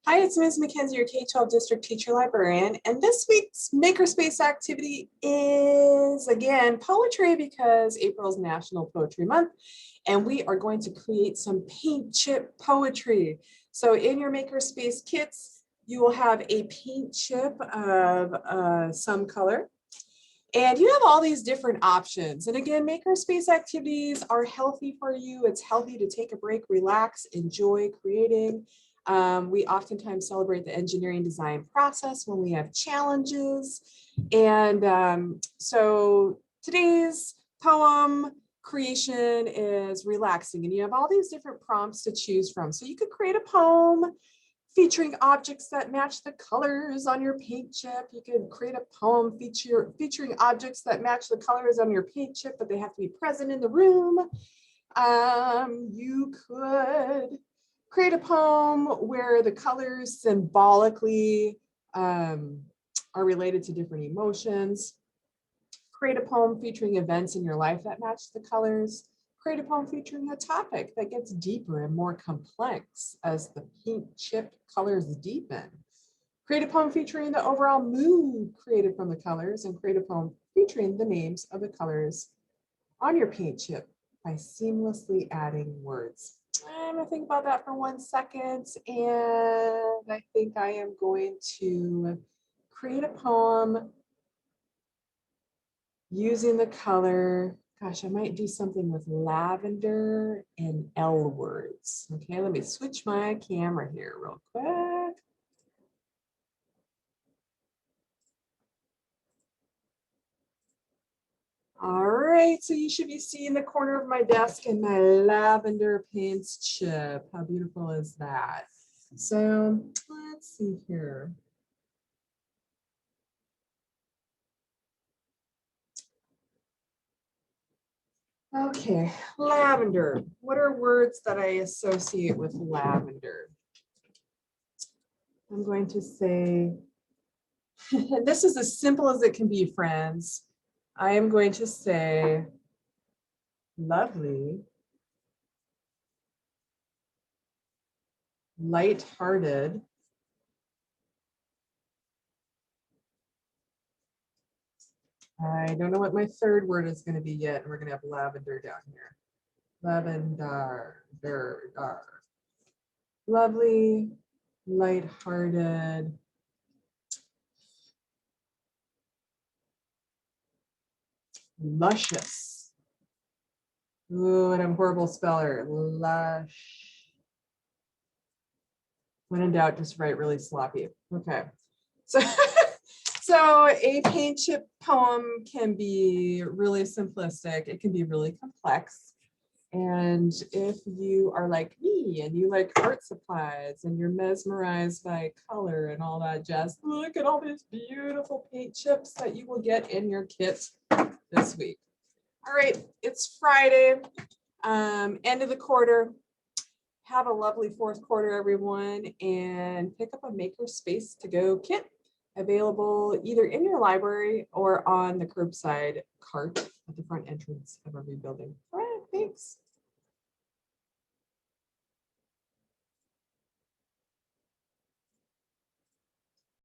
Hi, it's Ms. Mackenzie, your K-12 District Teacher Librarian, and this week's Makerspace activity is, again, poetry because April is National Poetry Month, and we are going to create some paint chip poetry. So in your Makerspace kits, you will have a paint chip of some color, and you have all these different options. And again, Makerspace activities are healthy for you. It's healthy to take a break, relax, enjoy creating. We oftentimes celebrate the engineering design process when we have challenges. And so today's poem creation is relaxing, and you have all these different prompts to choose from. So you could create a poem featuring objects that match the colors on your paint chip. You could create a poem featuring objects that match the colors on your paint chip, but they have to be present in the room. You could create a poem where the colors symbolically are related to different emotions. Create a poem featuring events in your life that match the colors. Create a poem featuring a topic that gets deeper and more complex as the paint chip colors deepen. Create a poem featuring the overall mood created from the colors, and create a poem featuring the names of the colors on your paint chip by seamlessly adding words. I'm gonna think about that for 1 second, and I think I am going to create a poem using the color. Gosh, I might do something with lavender and L words. Okay, let me switch my camera here real quick. All right, so you should be seeing the corner of my desk and my lavender paints chip. How beautiful is that? So let's see here. Okay, lavender. What are words that I associate with lavender? I'm going to say, and this is as simple as it can be, friends. I am going to say lovely, lighthearted, I don't know what my third word is going to be yet, and we're going to have lavender down here. Lavender, lovely, lighthearted, luscious. Ooh, and I'm a horrible speller. Lush. When in doubt, just write really sloppy. Okay. So, so a paint chip poem can be really simplistic. It can be really complex. And if you are like me and you like art supplies and you're mesmerized by color and all that jazz, look at all these beautiful paint chips that you will get in your kit this week. All right, it's Friday, end of the quarter. Have a lovely fourth quarter, everyone, and pick up a Makerspace to go kit available either in your library or on the curbside cart at the front entrance of every building. All right, thanks.